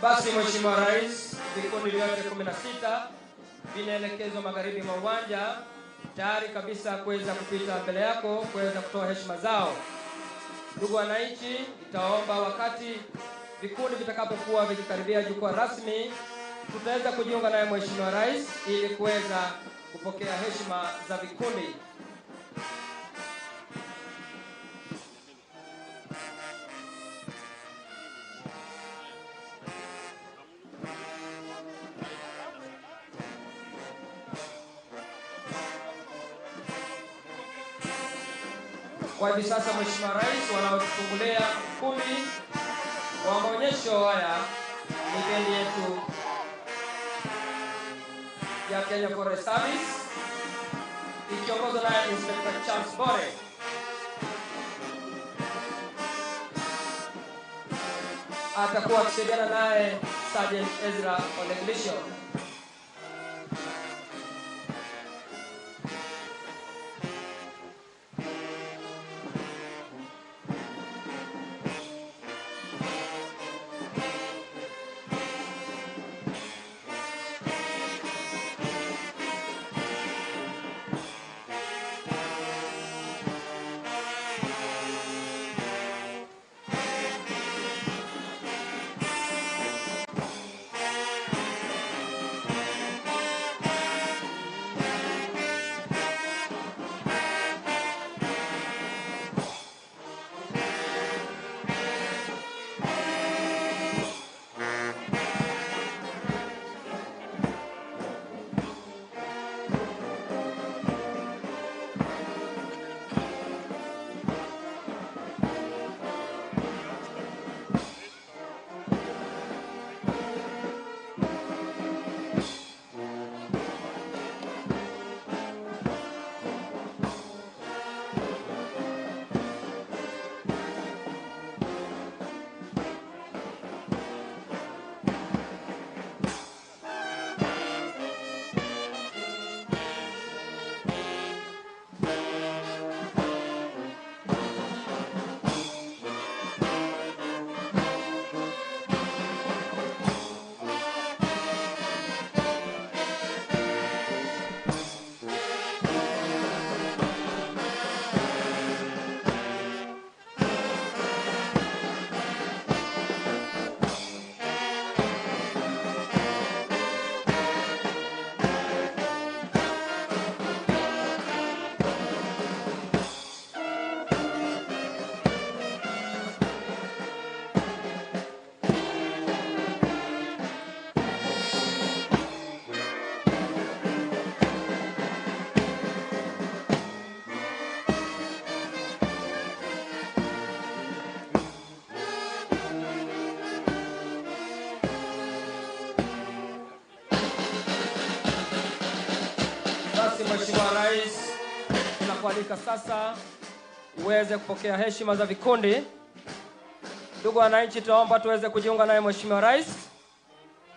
Basi Mheshimiwa Rais, vikundi vyote 16 vinaelekezwa magharibi mwa uwanja tayari kabisa kuweza kupita mbele yako kuweza kutoa heshima zao. Ndugu wananchi, itaomba wakati vikundi vitakapokuwa vikikaribia jukwaa rasmi, tutaweza kujiunga naye Mheshimiwa Rais ili kuweza kupokea heshima za vikundi. Kwa hivi sasa Mheshimiwa Rais, wanaotufungulia ukumbi wa maonyesho haya ni bendi yetu ya Kenya Forest Service ikiongozwa na Inspector Charles Bore. Atakuwa akisaidiana naye Sergeant Ezra Oleglisho. Mheshimiwa Rais, tunakualika sasa uweze kupokea heshima za vikundi. Ndugu wananchi, tunaomba tuweze kujiunga naye Mheshimiwa Rais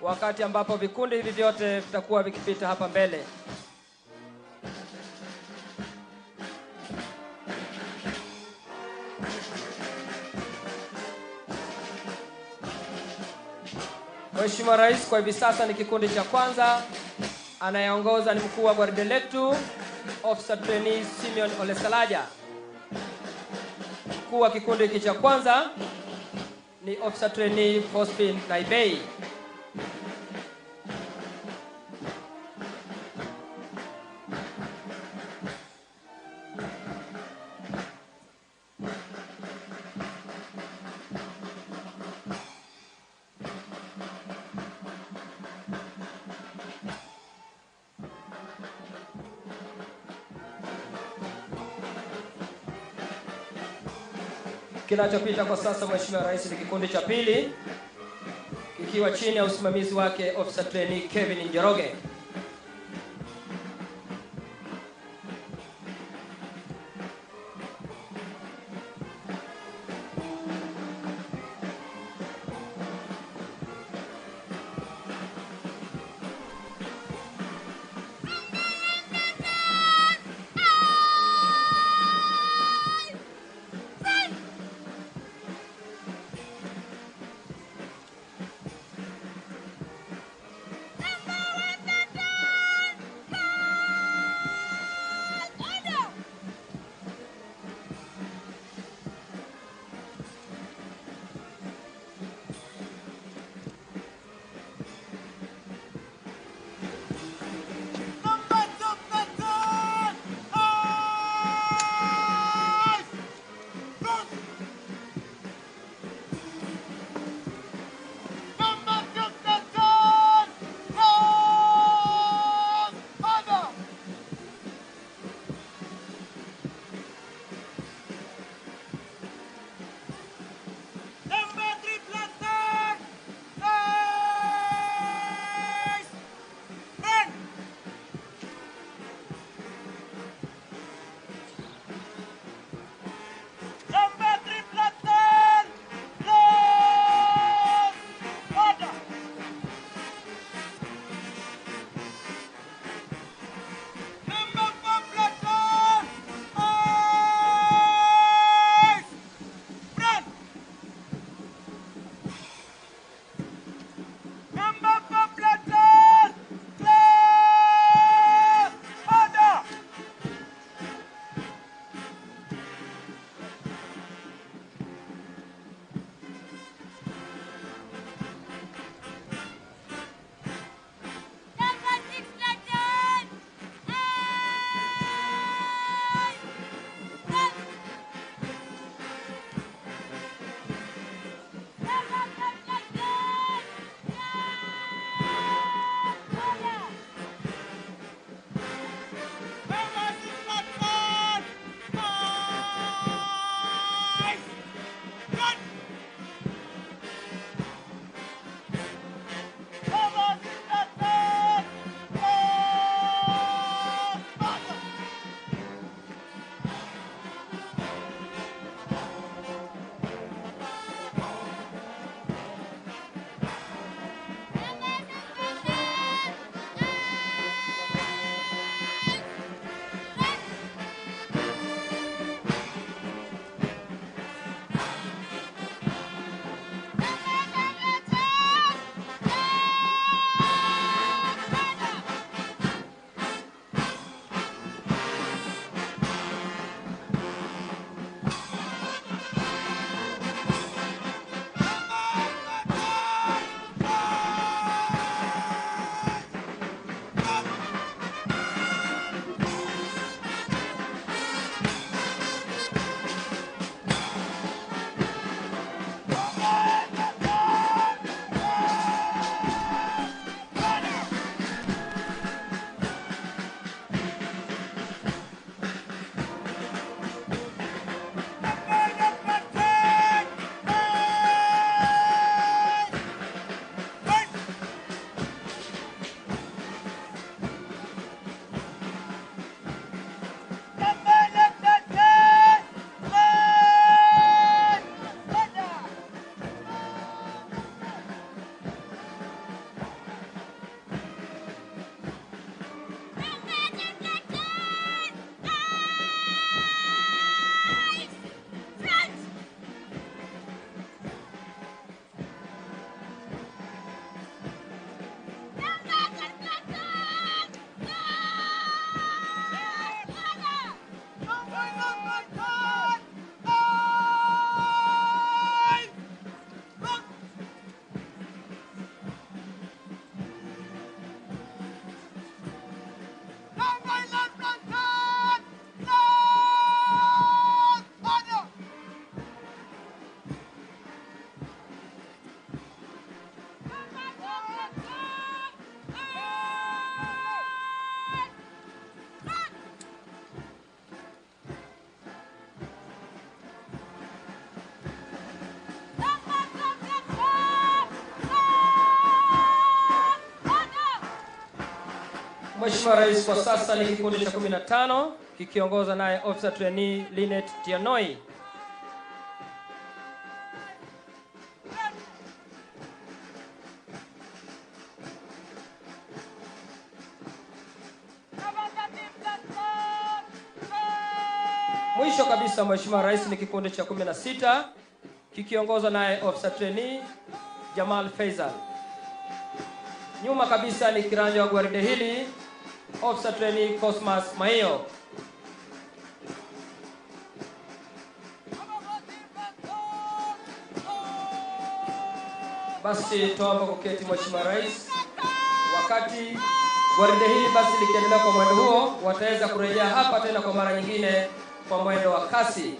wakati ambapo vikundi hivi vyote vitakuwa vikipita hapa mbele. Mheshimiwa Rais, kwa hivi sasa ni kikundi cha kwanza. Anayeongoza ni mkuu wa gwaride letu Officer Trainees Simeon Olesalaja. Mkuu wa kikundi hiki cha kwanza ni Officer Trainee Fospin Naibei. Kinachopita kwa sasa Mheshimiwa Rais ni kikundi cha pili kikiwa chini ya usimamizi wake Officer Trainee Kevin Njoroge. Mheshimiwa Rais kwa sasa ni kikundi cha 15 kikiongozwa naye Officer Trainee Linet Tianoi. Mwisho kabisa Mheshimiwa Rais ni kikundi cha 16 kikiongozwa naye Officer Trainee Jamal Faisal. Nyuma kabisa ni kiranja wa gwaride hili Officer Trainee Cosmas Maio. Basi tuombe kuketi Mheshimiwa Rais. Wakati gwaride hili basi likiendelea kwa mwendo huo, wataweza kurejea hapa tena kwa mara nyingine kwa mwendo wa kasi.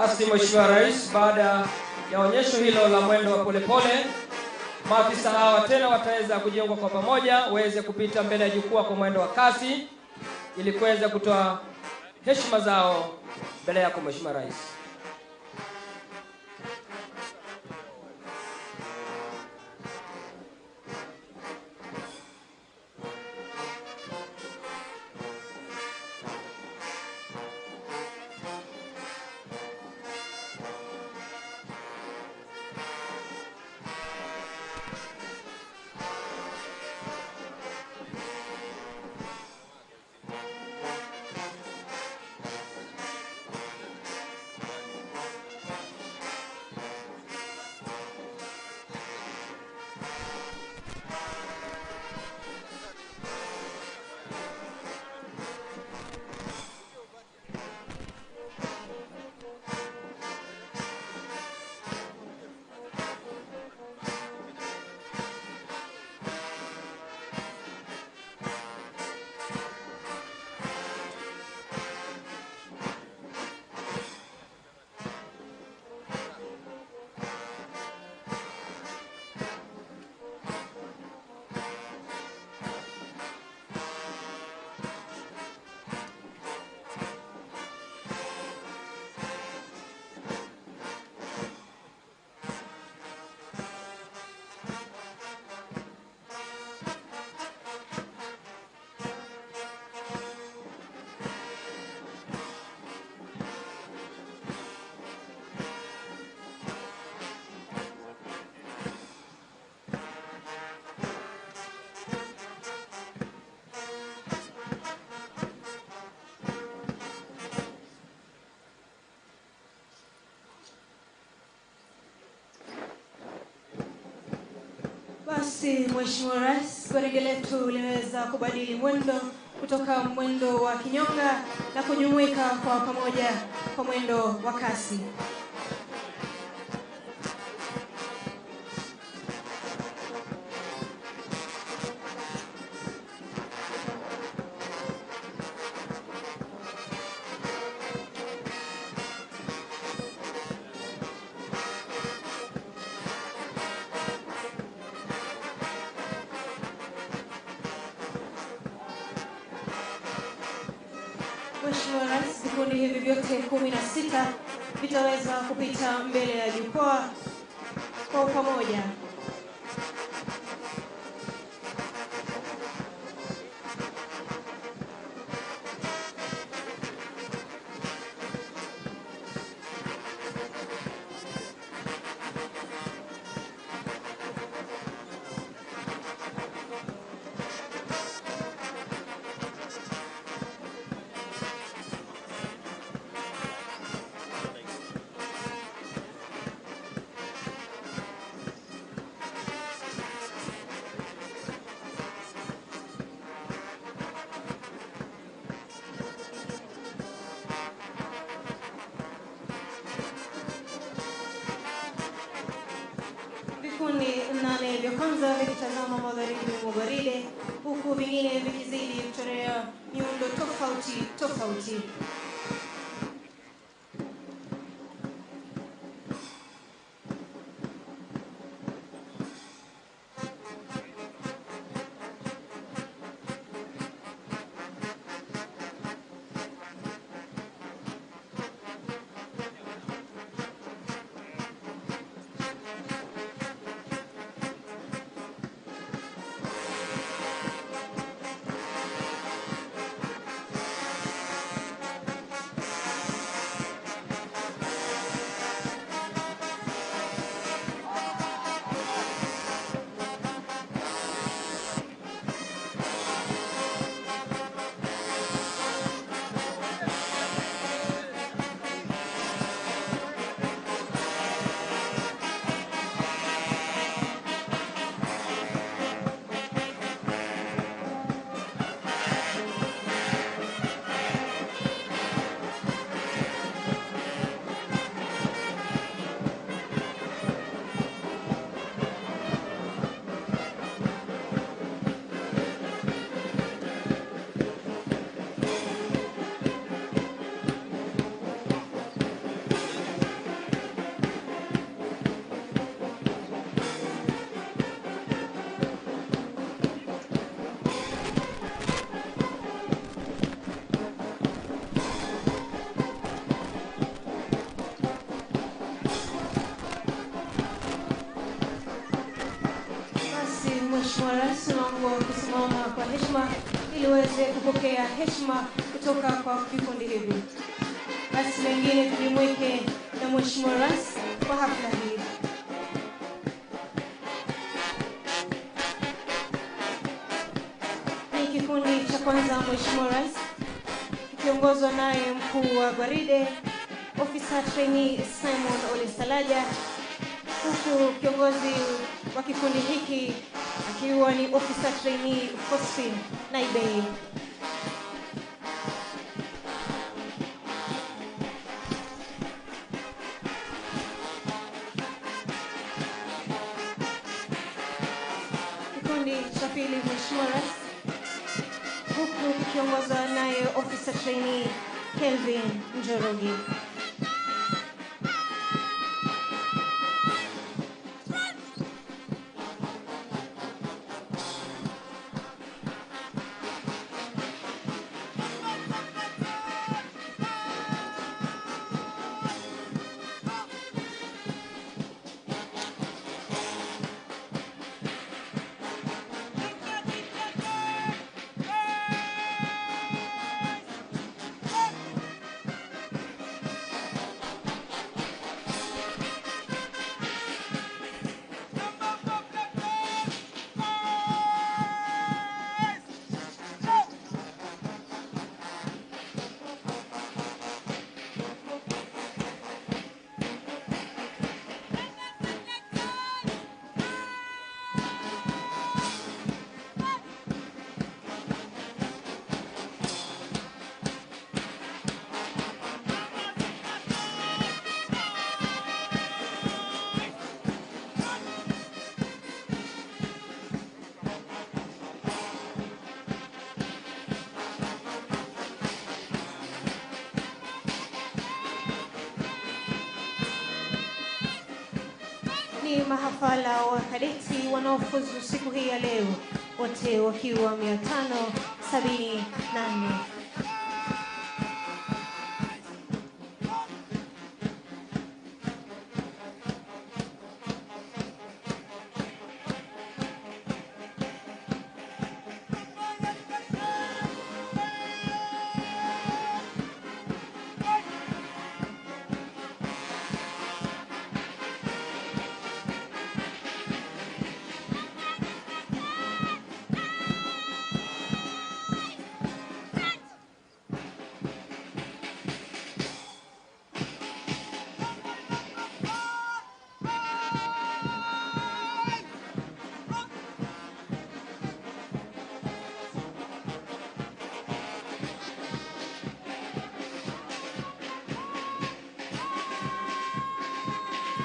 Basi Mheshimiwa Rais, baada ya onyesho hilo la mwendo wa polepole, maafisa hawa tena wataweza kujiunga kwa pamoja waweze kupita mbele ya jukwaa kwa mwendo wa kasi ili kuweza kutoa heshima zao mbele yako Mheshimiwa Rais. Basi Mheshimiwa Rais, gwaride letu limeweza kubadili mwendo kutoka mwendo wa kinyonga na kujumuika kwa pamoja kwa mwendo wa kasi. Mheshimiwa Rais, vikundi hivi vyote 16 vitaweza kupita mbele ya jukwaa kwa pamoja. Vikundi 8 vya kwanza vikitazama magharibi mwa gwaride, huku vingine vikizidi kuchorea miundo tofauti tofauti. heshima ili waweze kupokea heshima kutoka kwa vikundi hivi. Basi mengine tujumuike na Mheshimiwa Rais kwa hafla hii. Ni kikundi cha kwanza, Mheshimiwa Rais, kiongozwa naye mkuu wa gwaride Officer Trainee Simon Olisalaja, huku kiongozi wa kikundi hiki akiwa ni Officer Trainee Faustin Naibei. Kikundi cha pili, Mheshimiwa Rais, huku kikiongozwa naye Officer Trainee Kelvin Njorogi. Ni mahafala wa kadeti wanaofuzu siku hii ya leo, wote wakiwa 574.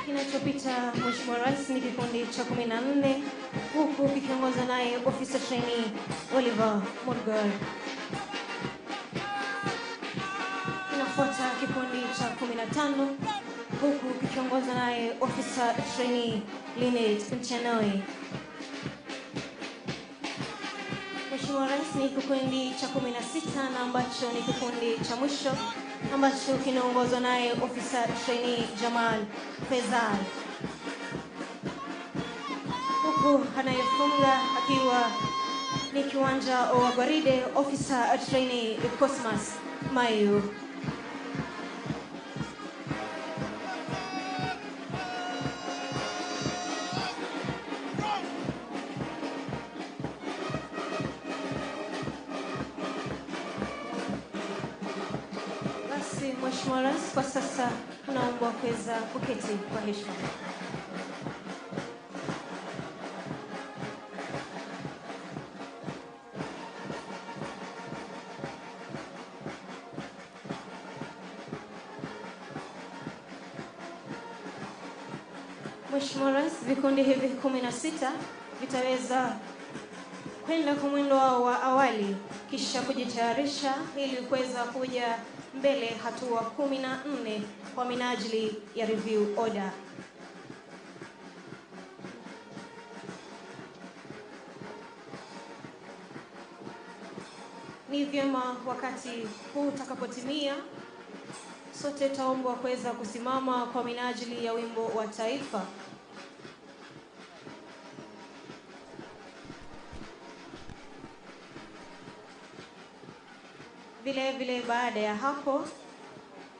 Kinachopita, Mheshimiwa Rais, ni kikundi cha 14, huku kikiongozwa naye Officer Trainee Oliver Morgan. Kinafuata kikundi cha 15, huku kikiongozwa naye Officer Trainee Linet Mchanoi. Mheshimiwa Rais, ni kikundi cha 16 na ambacho ni kikundi cha mwisho ambacho kinaongozwa naye Officer Trainee Jamal Fezal, huku anayefunga akiwa ni kiwanja wa gwaride Officer Trainee Cosmas Mayu. Mheshimiwa Rais, kwa sasa unaomba kuweza kuketi kwa heshima. Mheshimiwa Rais, vikundi hivi 16 vitaweza kwenda kwa mwendo wao wa awali kisha kujitayarisha ili kuweza kuja mbele hatua 14 kwa minajili ya review order. Ni vyema wakati huu utakapotimia, sote taombwa kuweza kusimama kwa minajili ya wimbo wa taifa. Vile vile baada ya hapo,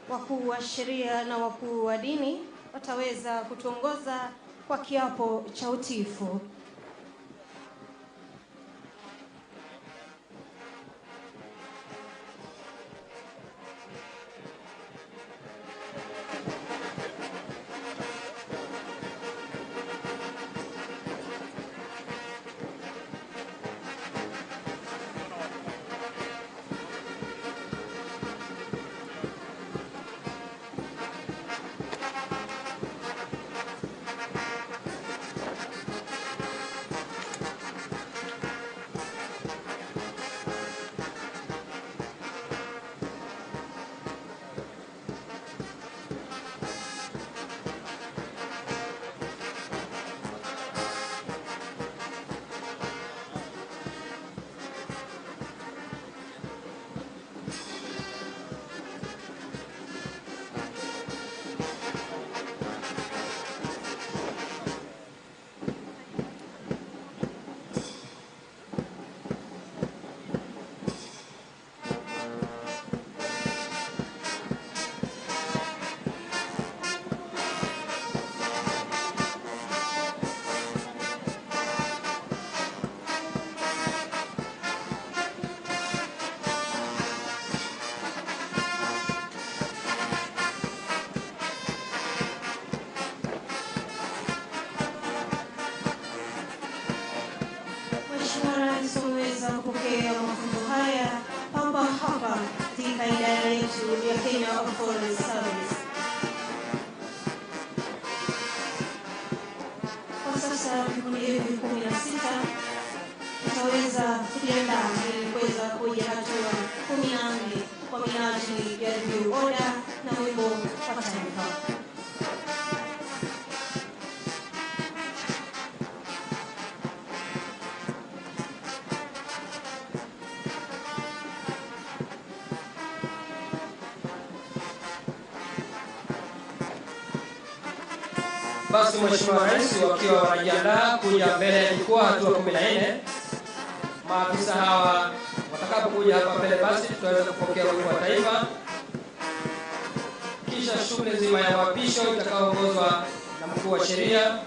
wakuu wa sheria na wakuu wa dini wataweza kutuongoza kwa kiapo cha utiifu. Tumeweza kupokea mafunzo haya hapa katika idara yetu ya Kenya Foreign Service. Kwa sasa vikundi hivi 16 tutaweza kujiandaa ili kuweza kuja hatua 14 kwa minajili ya review order na wimbo wa taifa. Basi Mheshimiwa Rais wakiwa wanajiandaa kuja mbele ya jukwaa hatua 14, maafisa hawa watakapokuja hapa mbele, basi tutaweza kupokea wimbo wa taifa, kisha shughuli nzima ya wapisho itakayoongozwa na mkuu wa sheria.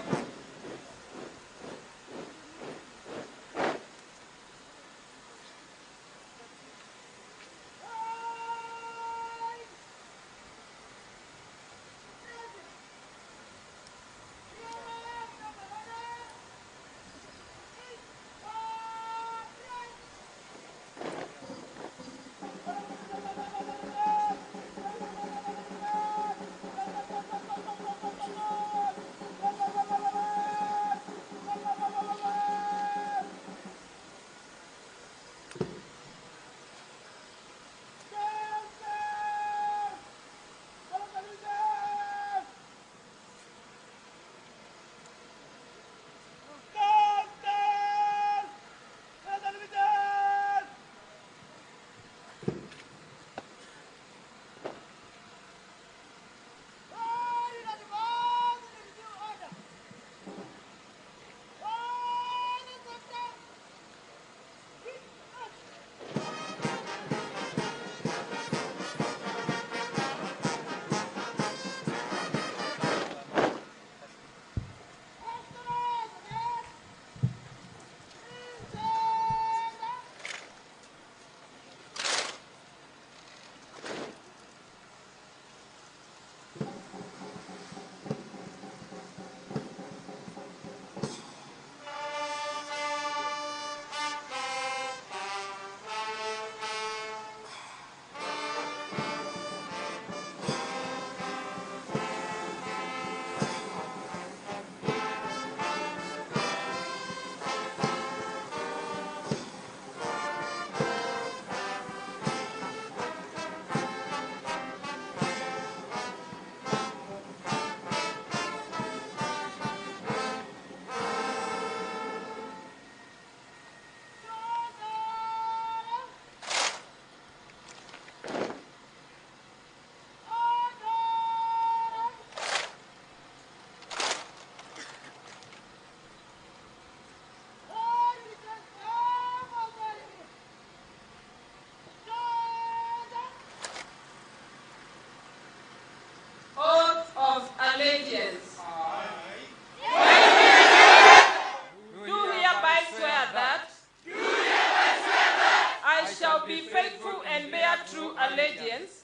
faithful and bear true allegiance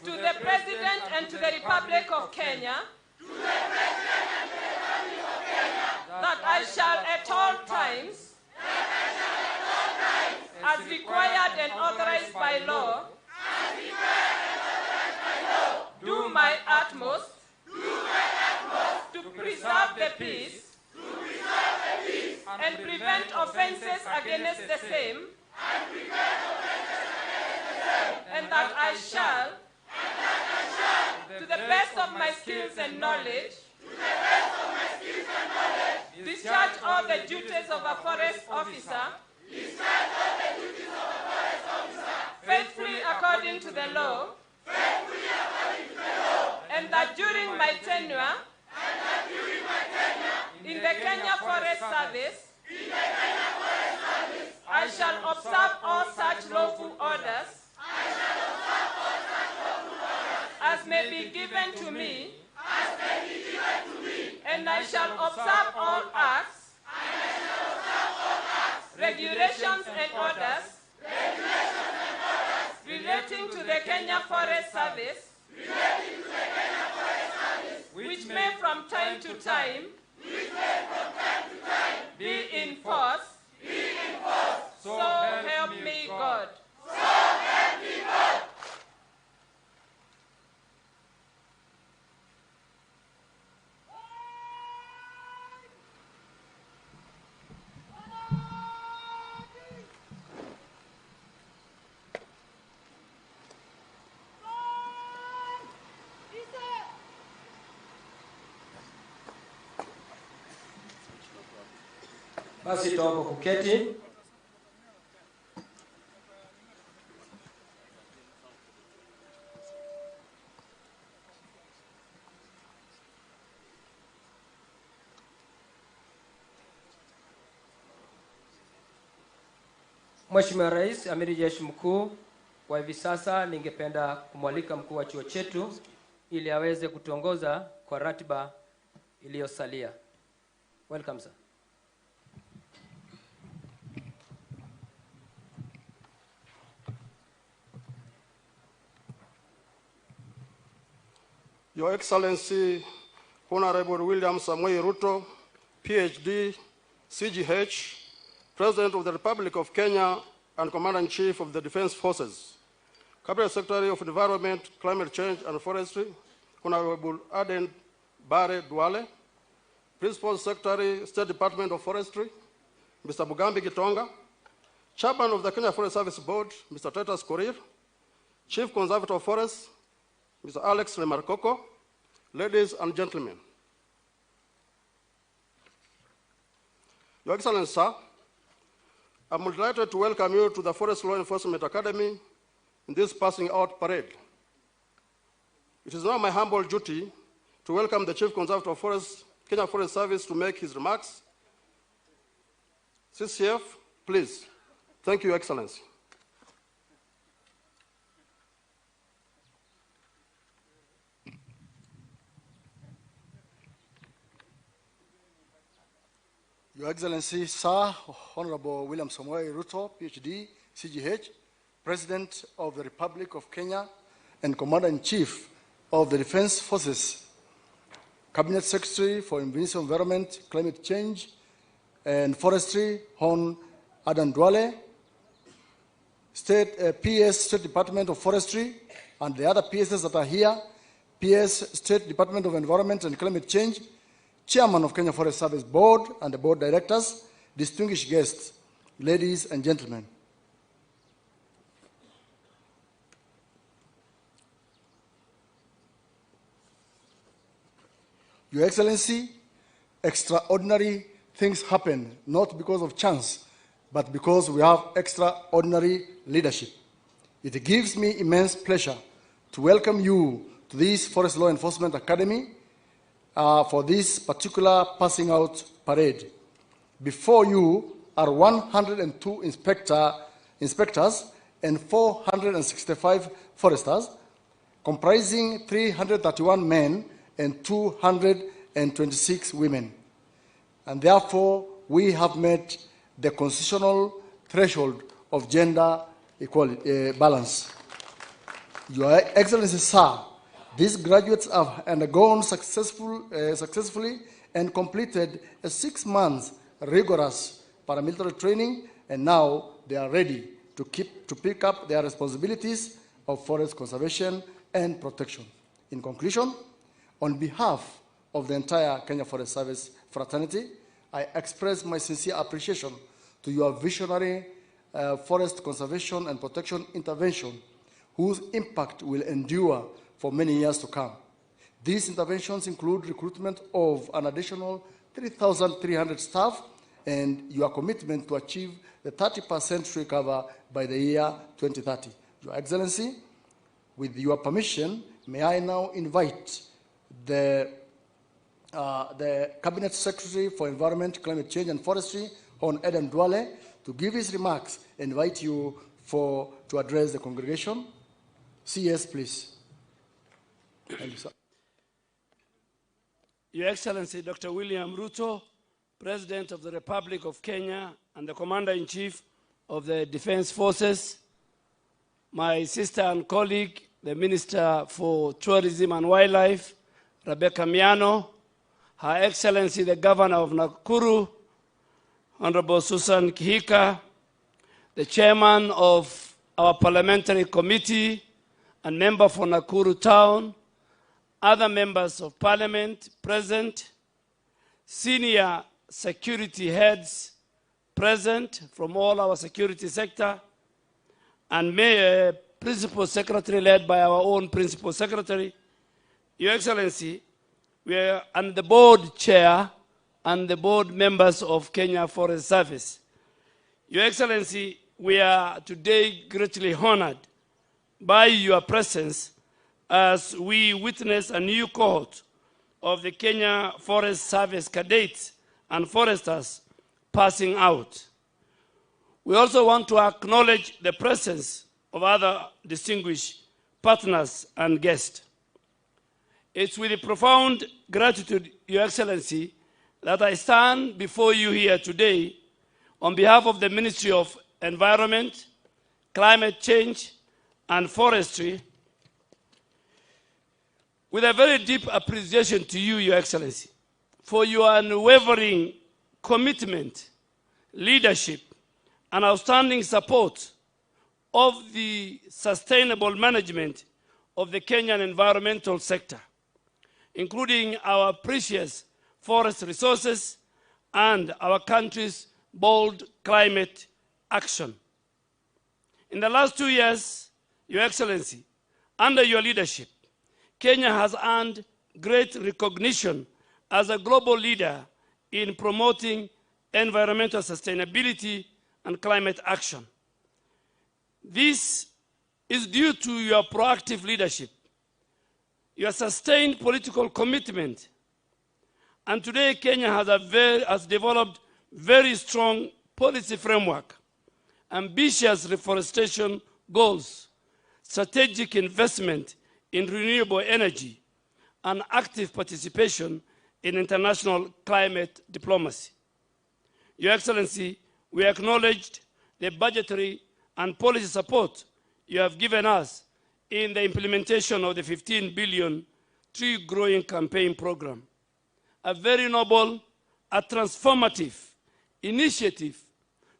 to the President and to the Republic of Kenya, that I shall at all times, as required and authorized by law, do my utmost to preserve the peace and prevent offenses against the same, and that I shall, to the best of my skills and knowledge, discharge all the duties of a forest officer faithfully according to the law, and that during my tenure in the Kenya Forest Service, I shall observe all such lawful orders as may be given to me, and I shall observe all acts, regulations and orders relating to the Kenya Forest Service, which may from time to time be in force, so help me God. Basi tuombe kuketi. Mheshimiwa Rais, Amiri Jeshi Mkuu, kwa hivi sasa ningependa kumwalika mkuu wa chuo chetu ili aweze kutuongoza kwa ratiba iliyosalia. Welcome, sir. Your Excellency, Honorable William Samoei Ruto, PhD, CGH, President of the Republic of Kenya and Commander-in-Chief of the Defense Forces, Cabinet Secretary of Environment, Climate Change and Forestry, Honorable Aden Bare Duale, Principal Secretary, State Department of Forestry, Mr. Mugambi Gitonga, Chairman of the Kenya Forest Service Board, Mr. Titus Korir, Chief Conservator of Forests, Mr. Alex Remarkoko, ladies and gentlemen. Your Excellency, sir, I'm delighted to welcome you to the Forest Law Enforcement Academy in this passing out parade. It is now my humble duty to welcome the Chief Conservator of Forests, Kenya Forest Service, to make his remarks. CCF, please. Thank you, Your Excellency. Your Excellency, Sir, Honorable William Samoei Ruto, PhD, CGH, President of the Republic of Kenya and Commander-in-Chief of the Defense Forces, Cabinet Secretary for Environment, Climate Change and Forestry, Hon. Adan Duale, PS State Department of Forestry, and the other PSs that are here, PS State Department of Environment and Climate Change, Chairman of Kenya Forest Service Board and the Board Directors, distinguished guests, ladies and gentlemen. Your Excellency, extraordinary things happen, not because of chance, but because we have extraordinary leadership. It gives me immense pleasure to welcome you to this Forest Law Enforcement Academy for this particular passing out parade. Before you are 102 inspectors and 465 foresters, comprising 331 men and 226 women. And therefore, we have met the constitutional threshold of gender equality, balance. Your Excellency, sir, these graduates have undergone successfully and completed a 6-month rigorous paramilitary training, and now they are ready to pick up their responsibilities of forest conservation and protection. In conclusion, on behalf of the entire Kenya Forest Service fraternity, I express my sincere appreciation to your visionary forest conservation and protection intervention, whose impact will endure for many years to come. These interventions include recruitment of an additional 3,300 staff and your commitment to achieve the 30% tree cover by the year 2030. Your Excellency, with your permission, may I now invite the Cabinet Secretary for Environment, Climate Change and Forestry, Hon. Eden Duale, to give his remarks and invite you to address the congregation. CS, please. Thank you, sir. Your Excellency, Dr. William Ruto, President of the Republic of Kenya and the Commander-in-Chief of the Defense Forces, my sister and colleague, the Minister for Tourism and Wildlife, Rebecca Miano, Her Excellency, the Governor of Nakuru, Honorable Susan Kihika, the Chairman of our Parliamentary Committee and member for Nakuru Town, other members of Parliament present, senior security heads present from all our security sector, and Principal Secretary led by our own Principal Secretary. Your Excellency, and the board chair and the board members of Kenya Forest Service. Your Excellency, we are today greatly honored by your presence as we witness a new cohort of the Kenya Forest Service cadets and foresters passing out. We also want to acknowledge the presence of other distinguished partners and guests. It's with profound gratitude, Your Excellency, that I stand before you here today on behalf of the Ministry of Environment, Climate Change and Forestry with a very deep appreciation to you, Your Excellency, for your unwavering commitment, leadership, and outstanding support of the sustainable management of the Kenyan environmental sector, including our precious forest resources and our country's bold climate action. In the last 2 years, Your Excellency, under your leadership, Kenya has earned great recognition as a global leader in promoting environmental sustainability and climate action. This is due to your proactive leadership, your sustained political commitment, and today Kenya has developed very strong policy framework, ambitious reforestation goals, strategic investment in renewable energy, and active participation in international climate diplomacy. Your Excellency, we acknowledged the budgetary and policy support you have given us in the implementation of the 15 billion tree growing campaign program. A very noble, a transformative initiative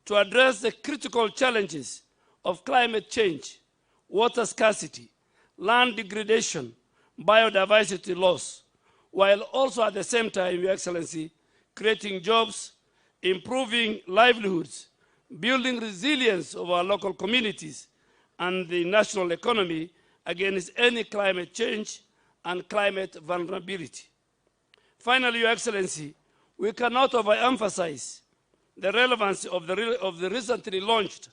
to address the critical challenges of climate change, water scarcity, land degradation, biodiversity loss, while also at the same time, Your Excellency, creating jobs, improving livelihoods, building resilience of our local communities and the national economy against any climate change and climate vulnerability. Finally, Your Excellency, we cannot overemphasize the relevance of the recently launched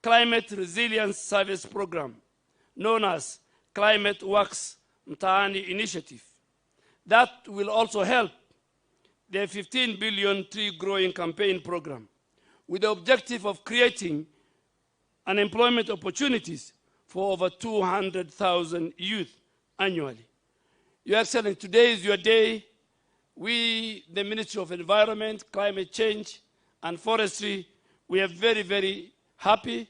Climate Resilience Service Program, known as Climate Works Mtaani Initiative. That will also help the 15 billion tree growing campaign program with the objective of creating unemployment opportunities for over 200,000 youth annually. Your Excellency, today is your day. We, the Ministry of Environment, Climate Change and Forestry, We are very, very happy.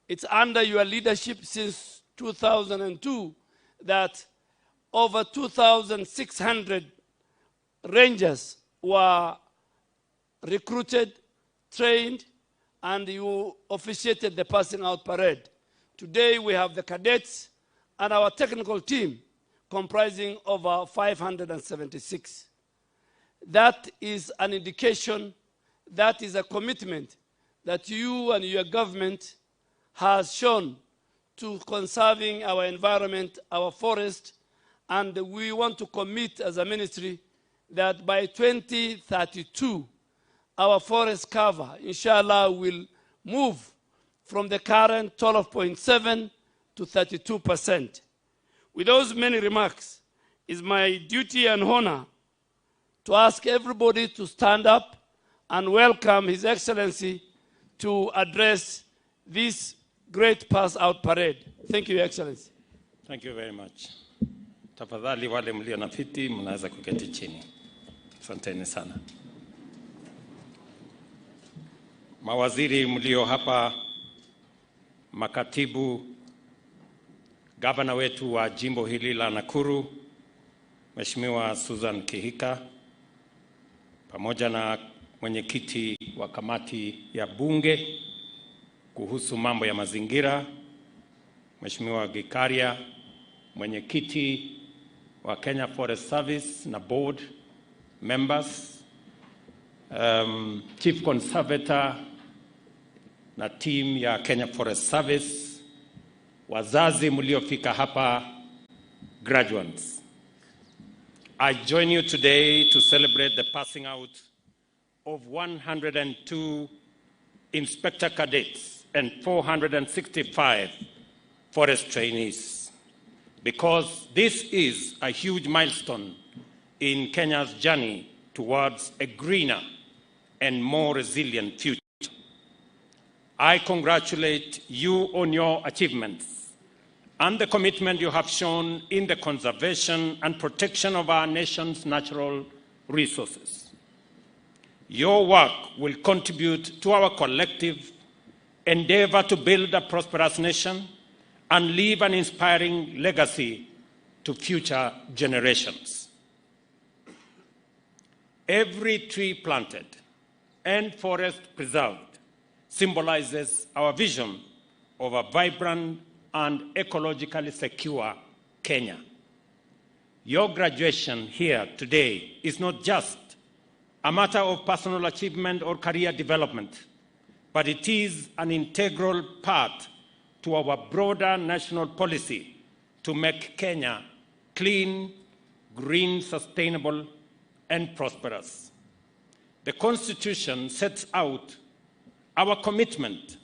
It's under your leadership since 2002 that over 2,600 Rangers were recruited, trained, and you officiated the passing out parade. Today we have the cadets and our technical team comprising over 576. That is an indication, that is a commitment that you and your government has shown to conserving our environment, our forest, and we want to commit as a ministry that by 2032, our forest cover, inshallah, will move from the current 12.7 to 32%. With those many remarks, it's my duty and honor to ask everybody to stand up and welcome His Excellency to address this great pass-out parade. Thank you, Your Excellency. Thank you very much. Tafadhali wale mlio na viti mnaweza kuketi chini. Asanteni sana. Mawaziri mlio hapa, makatibu, gavana wetu wa jimbo hili la Nakuru, Mheshimiwa Susan Kihika, pamoja na mwenyekiti wa kamati ya bunge kuhusu mambo ya mazingira, Mheshimiwa Gikaria, mwenyekiti wa Kenya Forest Service na board members, Chief Conservator na team ya Kenya Forest Service, wazazi mliofika hapa, graduates. I join you today to celebrate the passing out of 102 inspector cadets and 465 forest trainees, because this is a huge milestone in Kenya's journey towards a greener and more resilient future. I congratulate you on your achievements and the commitment you have shown in the conservation and protection of our nation's natural resources. Your work will contribute to our collective endeavor to build a prosperous nation and leave an inspiring legacy to future generations. Every tree planted and forest preserved symbolizes our vision of a vibrant and ecologically secure Kenya. Your graduation here today is not just a matter of personal achievement or career development, but it is an integral part to our broader national policy to make Kenya clean, green, sustainable, and prosperous. The Constitution sets out our commitment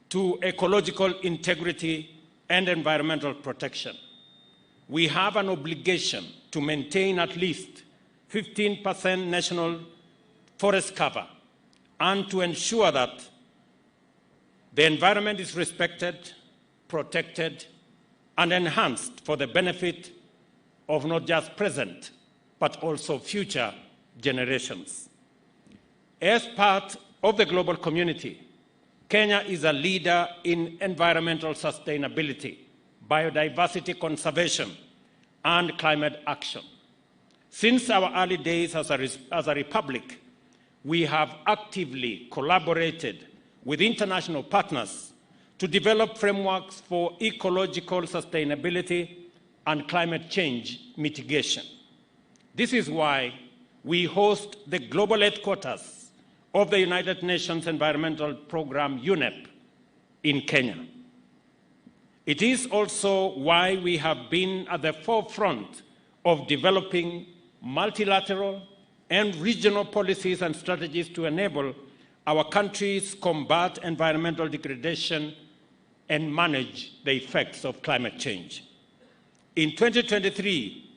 to ecological integrity and environmental protection. We have an obligation to maintain at least 15% national forest cover and to ensure that the environment is respected, protected, and enhanced for the benefit of not just present, but also future generations. As part of the global community, Kenya is a leader in environmental sustainability, biodiversity conservation, and climate action. Since our early days as a republic, we have actively collaborated with international partners to develop frameworks for ecological sustainability and climate change mitigation. This is why we host the global headquarters of the United Nations Environmental Programme, UNEP, in Kenya. It is also why we have been at the forefront of developing multilateral and regional policies and strategies to enable our countries combat environmental degradation and manage the effects of climate change. In 2023,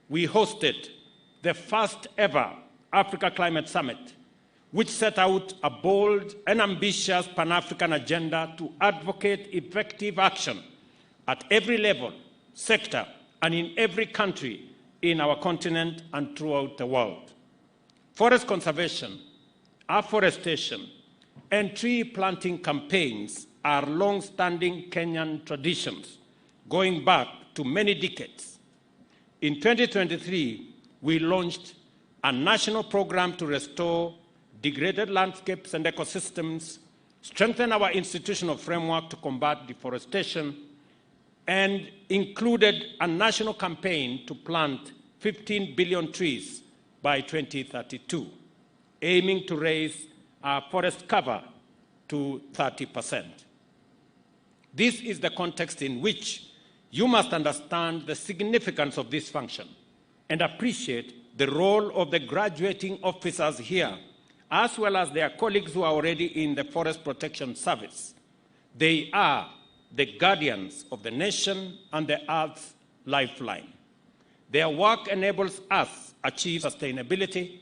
we hosted the first ever Africa Climate Summit, which set out a bold and ambitious Pan-African agenda to advocate effective action at every level, sector, and in every country in our continent and throughout the world. Forest conservation, afforestation, and tree planting campaigns are long-standing Kenyan traditions going back to many decades. In 2023, we launched a national program to restore degraded landscapes and ecosystems, strengthen our institutional framework to combat deforestation, and included a national campaign to plant 15 billion trees by 2032, aiming to raise our forest cover to 30%. This is the context in which you must understand the significance of this function and appreciate the role of the graduating officers here, as well as their colleagues who are already in the Forest Protection Service. They are the guardians of the nation and the Earth's lifeline. Their work enables us to achieve sustainability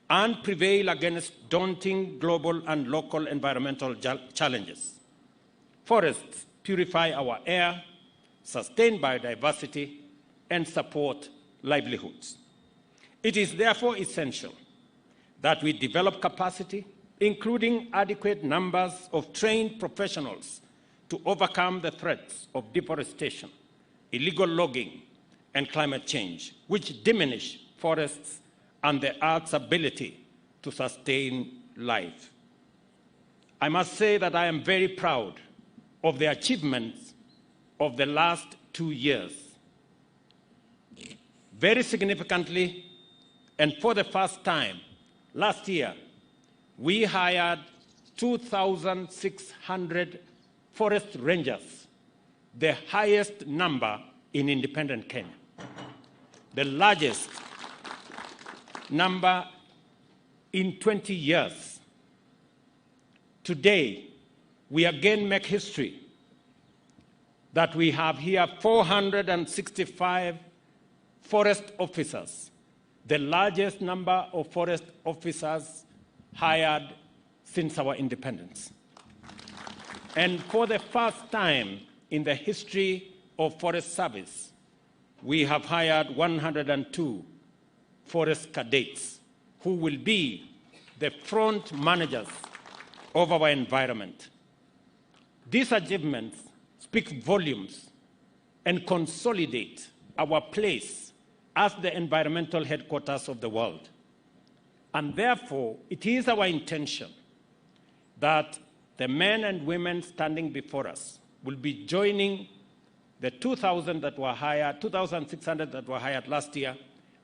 and prevail against daunting global and local environmental challenges. Forests purify our air, sustain biodiversity, and support livelihoods. It is therefore essential that we develop capacity, including adequate numbers of trained professionals to overcome the threats of deforestation, illegal logging, and climate change, which diminish forests and the Earth's ability to sustain life. I must say that I am very proud of the achievements of the last 2 years. Very significantly, and for the first time, last year, we hired 2,600 forest rangers, the highest number in independent Kenya, the largest number in 20 years. Today, we again make history that we have here 465 forest officers, the largest number of forest officers hired since our independence. And for the first time in the history of Forest Service, we have hired 102 forest cadets who will be the front managers of our environment. These achievements speak volumes and consolidate our place as the environmental headquarters of the world. And therefore, it is our intention that the men and women standing before us will be joining the 2,000 that were hired, 2,600 that were hired last year,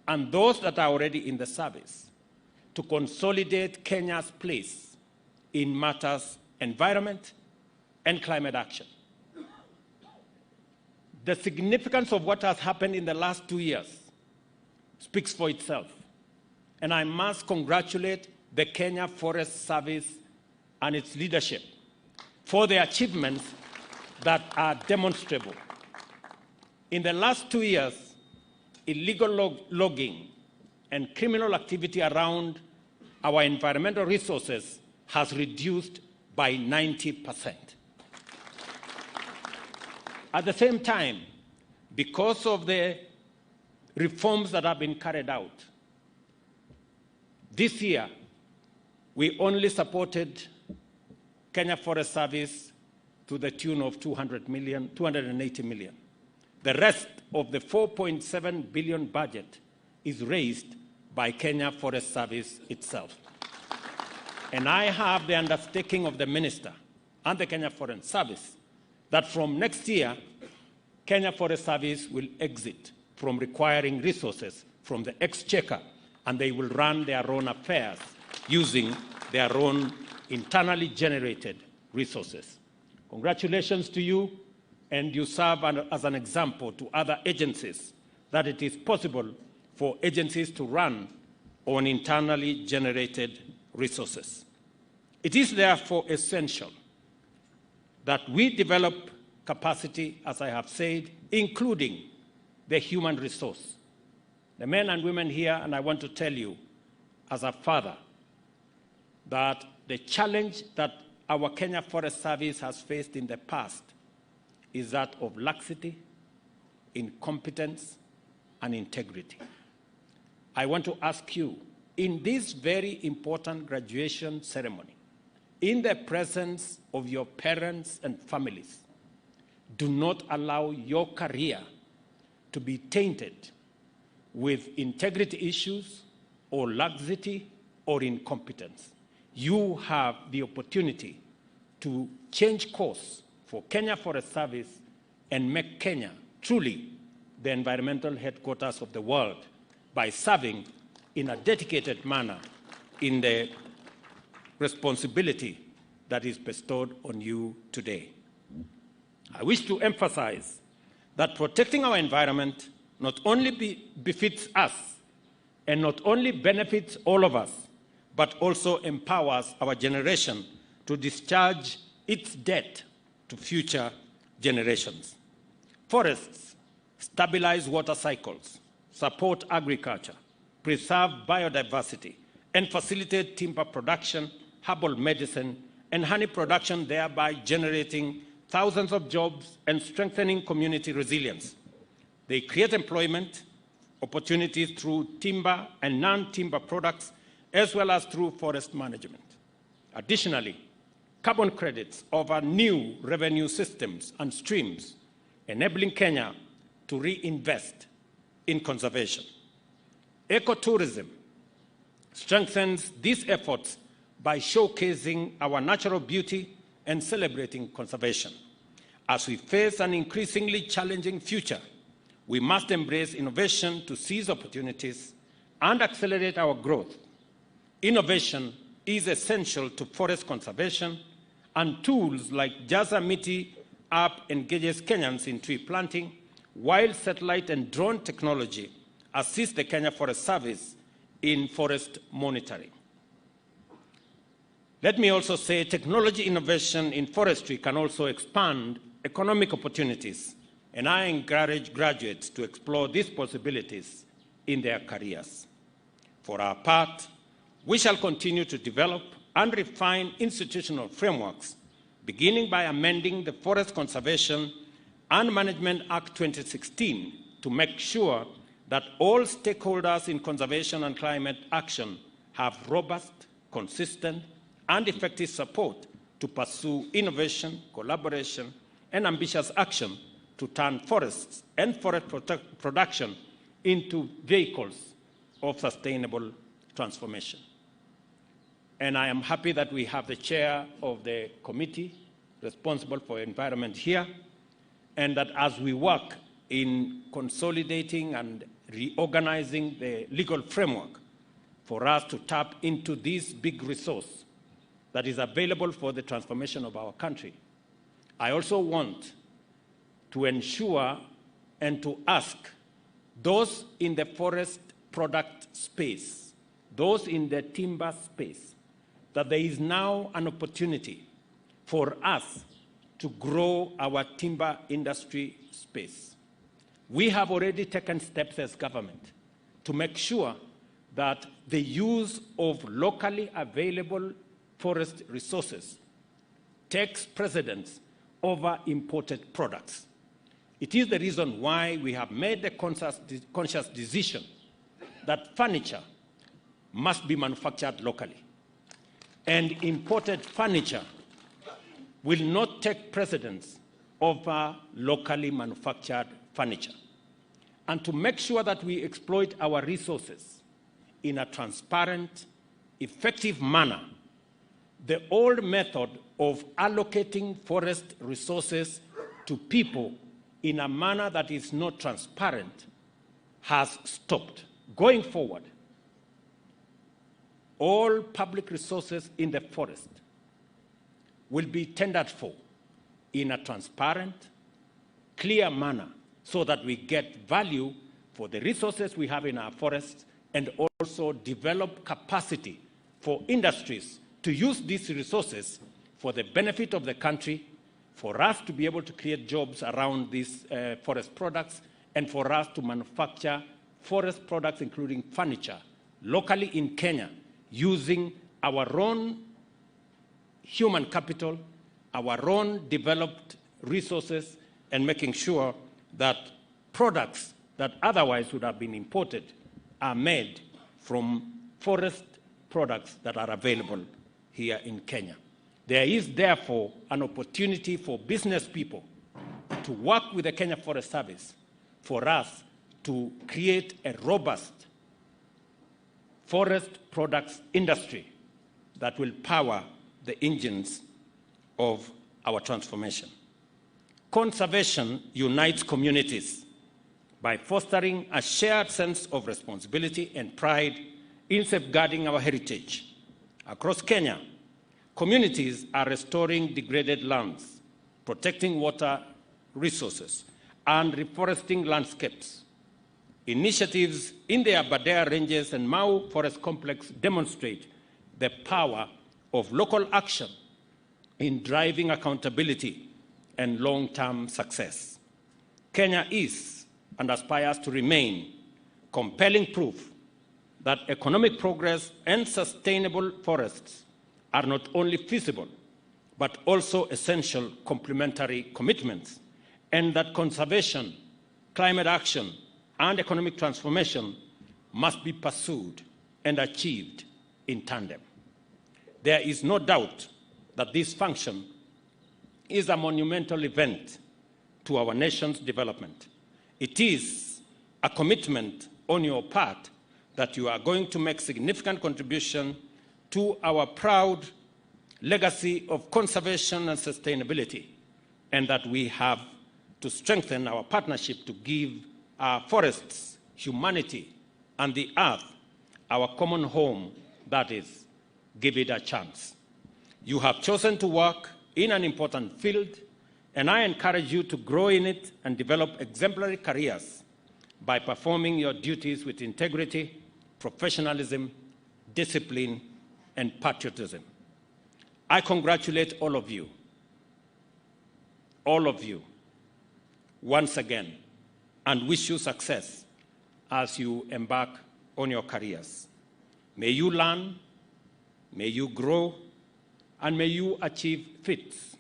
and those that are already in the service to consolidate Kenya's place in matters environment and climate action. The significance of what has happened in the last 2 years speaks for itself. And I must congratulate the Kenya Forest Service and its leadership for the achievements that are demonstrable. In the last 2 years, illegal logging and criminal activity around our environmental resources has reduced by 90%. At the same time, because of the reforms that have been carried out, this year, we only supported Kenya Forest Service to the tune of 280 million. The rest of the 4.7 billion budget is raised by Kenya Forest Service itself. And I have the undertaking of the minister and the Kenya Forest Service that from next year, Kenya Forest Service will exit from requiring resources from the exchequer, and they will run their own affairs using their own internally generated resources. Congratulations to you, and you serve as an example to other agencies that it is possible for agencies to run on internally generated resources. It is therefore essential that we develop capacity, as I have said, including the human resource. The men and women here, and I want to tell you as a father, that the challenge that our Kenya Forest Service has faced in the past is that of laxity, incompetence, and integrity. I want to ask you in this very important graduation ceremony, in the presence of your parents and families, do not allow your career to be tainted with integrity issues or laxity or incompetence. You have the opportunity to change course for Kenya Forest Service and make Kenya truly the environmental headquarters of the world by serving in a dedicated manner in the responsibility that is bestowed on you today. I wish to emphasize that protecting our environment not only befits us and not only benefits all of us, but also empowers our generation to discharge its debt to future generations. Forests stabilize water cycles, support agriculture, preserve biodiversity, and facilitate timber production, herbal medicine, and honey production, thereby generating thousands of jobs and strengthening community resilience. They create employment opportunities through timber and non-timber products, as well as through forest management. Additionally, carbon credits offer new revenue systems and streams, enabling Kenya to reinvest in conservation. Ecotourism strengthens these efforts by showcasing our natural beauty and celebrating conservation. As we face an increasingly challenging future, we must embrace innovation to seize opportunities and accelerate our growth. Innovation is essential to forest conservation, and tools like Jaza Miti app engages Kenyans in tree planting, while satellite and drone technology assist the Kenya Forest Service in forest monitoring. Let me also say technology innovation in forestry can also expand economic opportunities, and I encourage graduates to explore these possibilities in their careers. For our part, we shall continue to develop and refine institutional frameworks, beginning by amending the Forest Conservation and Management Act 2016 to make sure that all stakeholders in conservation and climate action have robust, consistent, and effective support to pursue innovation, collaboration, and ambitious action to turn forests and forest production into vehicles of sustainable transformation. And I am happy that we have the chair of the committee responsible for environment here, and that as we work in consolidating and reorganizing the legal framework for us to tap into this big resource that is available for the transformation of our country, I also want to ensure and to ask those in the forest product space, those in the timber space, that there is now an opportunity for us to grow our timber industry space. We have already taken steps as government to make sure that the use of locally available forest resources takes precedence over imported products. It is the reason why we have made the conscious decision that furniture must be manufactured locally, and imported furniture will not take precedence over locally manufactured furniture. And to make sure that we exploit our resources in a transparent, effective manner, the old method of allocating forest resources to people in a manner that is not transparent has stopped. Going forward, all public resources in the forest will be tendered for in a transparent, clear manner so that we get value for the resources we have in our forests and also develop capacity for industries to use these resources for the benefit of the country, for us to be able to create jobs around these forest products, and for us to manufacture forest products, including furniture, locally in Kenya, using our own human capital, our own developed resources, and making sure that products that otherwise would have been imported are made from forest products that are available here in Kenya. There is therefore an opportunity for business people to work with the Kenya Forest Service for us to create a robust forest products industry that will power the engines of our transformation. Conservation unites communities by fostering a shared sense of responsibility and pride in safeguarding our heritage. Across Kenya, communities are restoring degraded lands, protecting water resources, and reforesting landscapes. Initiatives in the Aberdare Ranges and Mau Forest Complex demonstrate the power of local action in driving accountability and long-term success. Kenya is and aspires to remain compelling proof that economic progress and sustainable forests are not only feasible, but also essential complementary commitments, and that conservation, climate action, and economic transformation must be pursued and achieved in tandem. There is no doubt that this function is a monumental event to our nation's development. It is a commitment on your part that you are going to make significant contribution to our proud legacy of conservation and sustainability, and that we have to strengthen our partnership to give our forests, humanity, and the earth our common home, that is, give it a chance. You have chosen to work in an important field, and I encourage you to grow in it and develop exemplary careers by performing your duties with integrity, professionalism, discipline, and patriotism. I congratulate all of you, once again, and wish you success as you embark on your careers. May you learn, may you grow, and may you achieve feats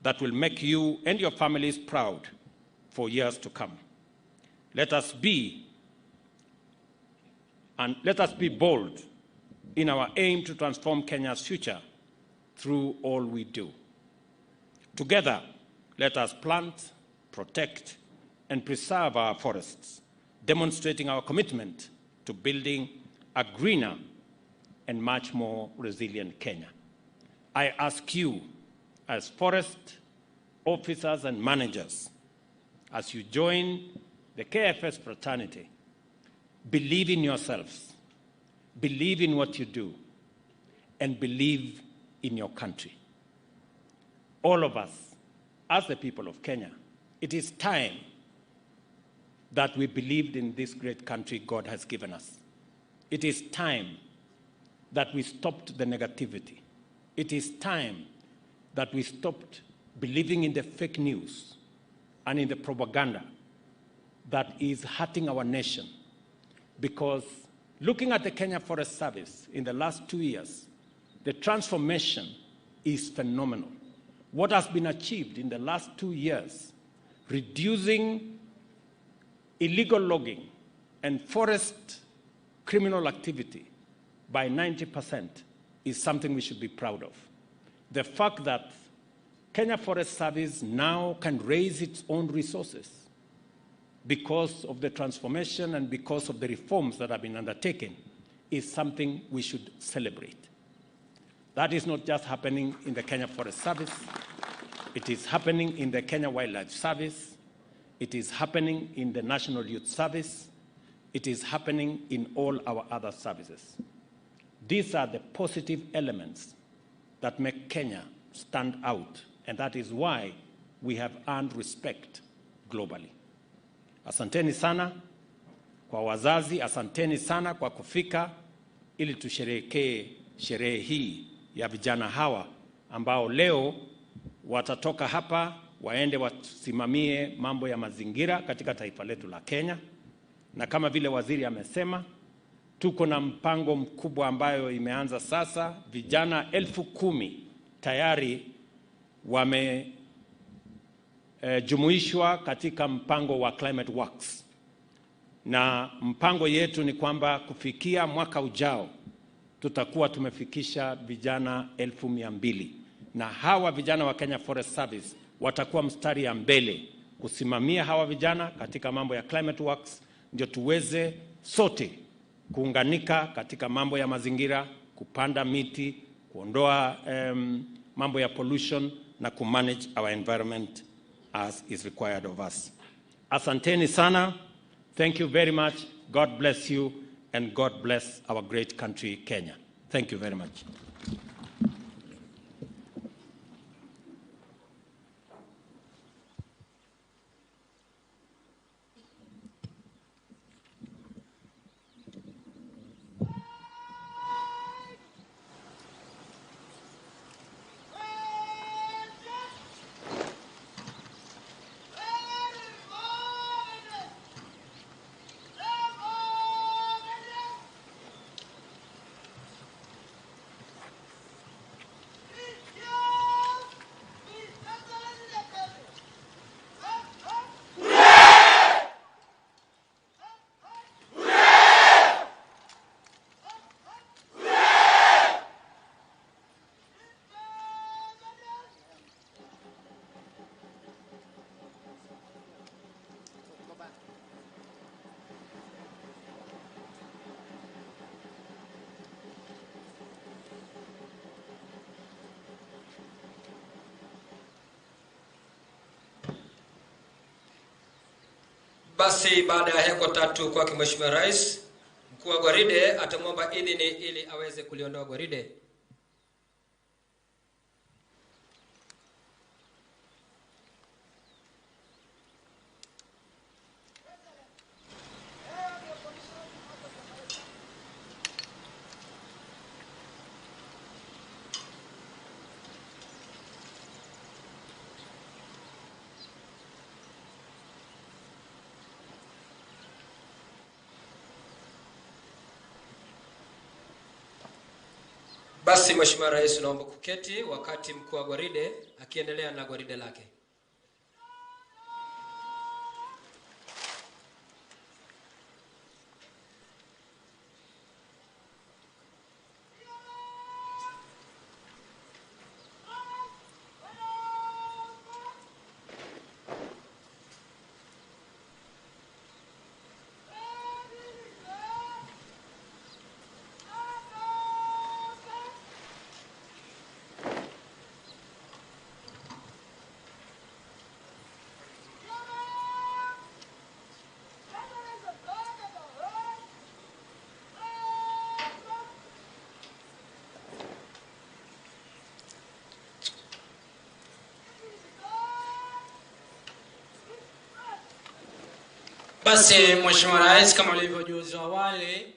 that will make you and your families proud for years to come. Let us be bold in our aim to transform Kenya's future through all we do. Together, let us plant, protect, and preserve our forests, demonstrating our commitment to building a greener and much more resilient Kenya. I ask you, as forest officers and managers, as you join the KFS fraternity, believe in yourselves, believe in what you do, and believe in your country. All of us, as the people of Kenya, it is time that we believed in this great country God has given us. It is time that we stopped the negativity. It is time that we stopped believing in the fake news and in the propaganda that is hurting our nation. Because looking at the Kenya Forest Service in the last 2 years, the transformation is phenomenal. What has been achieved in the last 2 years, reducing illegal logging and forest criminal activity by 90%, is something we should be proud of. The fact that Kenya Forest Service now can raise its own resources because of the transformation and because of the reforms that have been undertaken is something we should celebrate. That is not just happening in the Kenya Forest Service. It is happening in the Kenya Wildlife Service. It is happening in the National Youth Service. It is happening in all our other services. These are the positive elements that make Kenya stand out, and that is why we have earned respect globally. Asanteni sana kwa wazazi, asanteni sana kwa kufika ili tusherehekee sherehe hii ya vijana hawa ambao leo watatoka hapa waende wasimamie mambo ya mazingira katika taifa letu la Kenya. Na kama vile waziri amesema, tuko na mpango mkubwa ambayo imeanza sasa. Vijana 10,000 tayari wamejumuishwa katika mpango wa Climate Works. Na mpango yetu ni kwamba kufikia mwaka ujao tutakuwa tumefikisha vijana 200,000, na hawa vijana wa Kenya Forest Service watakuwa mstari ya mbele kusimamia hawa vijana katika mambo ya climate works, ndio tuweze sote kuunganika katika mambo ya mazingira, kupanda miti, kuondoa mambo ya pollution na kumanage our environment as is required of us. Asanteni sana. Thank you very much. God bless you and God bless our great country, Kenya. Thank you very much. Basi baada ya heko tatu kwa Mheshimiwa Rais, mkuu wa gwaride atamwomba idhini ili aweze kuliondoa gwaride. Basi Mheshimiwa Rais, naomba kuketi wakati mkuu wa gwaride akiendelea na gwaride lake. Basi Mheshimiwa Rais, kama ulivyojuzwa awali,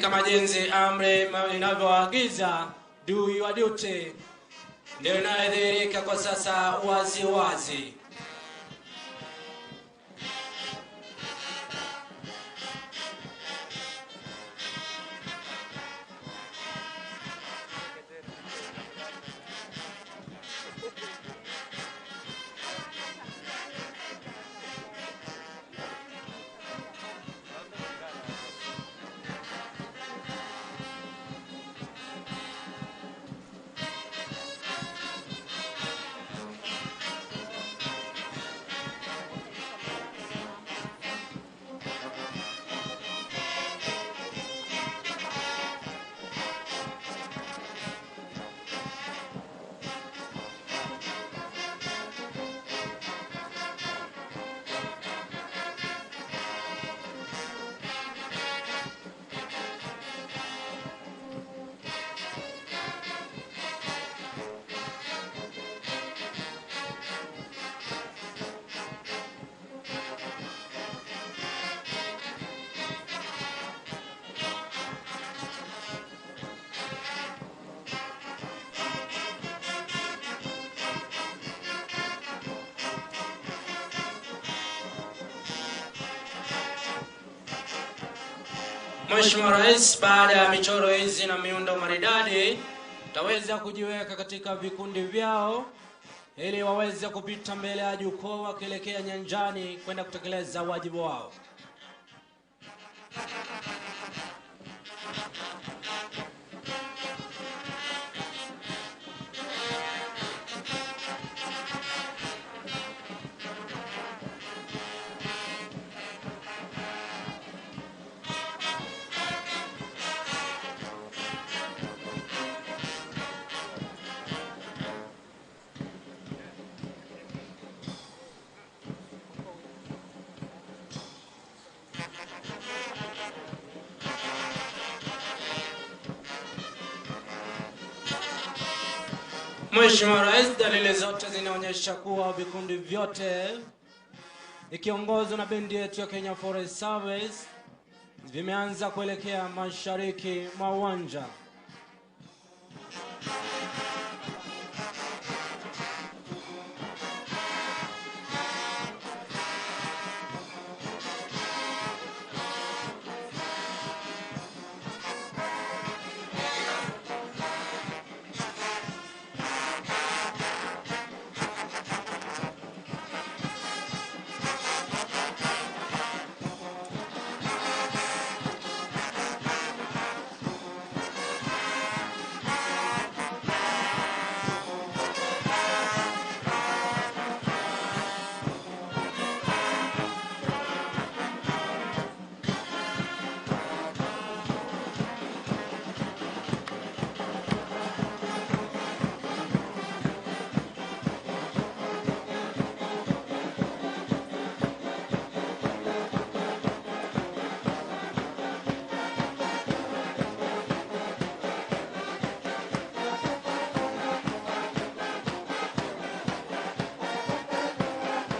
kama jinsi amri inavyoagiza, do your duty, ndio inadhihirika kwa sasa wazi wazi. Mheshimiwa Rais, baada ya michoro hizi na miundo maridadi, utaweza kujiweka katika vikundi vyao ili waweze kupita mbele ya jukwaa wakielekea nyanjani kwenda kutekeleza wajibu wao. Mheshimiwa Rais, dalili zote zinaonyesha kuwa vikundi vyote ikiongozwa na bendi yetu ya Kenya Forest Service vimeanza kuelekea mashariki mwa uwanja.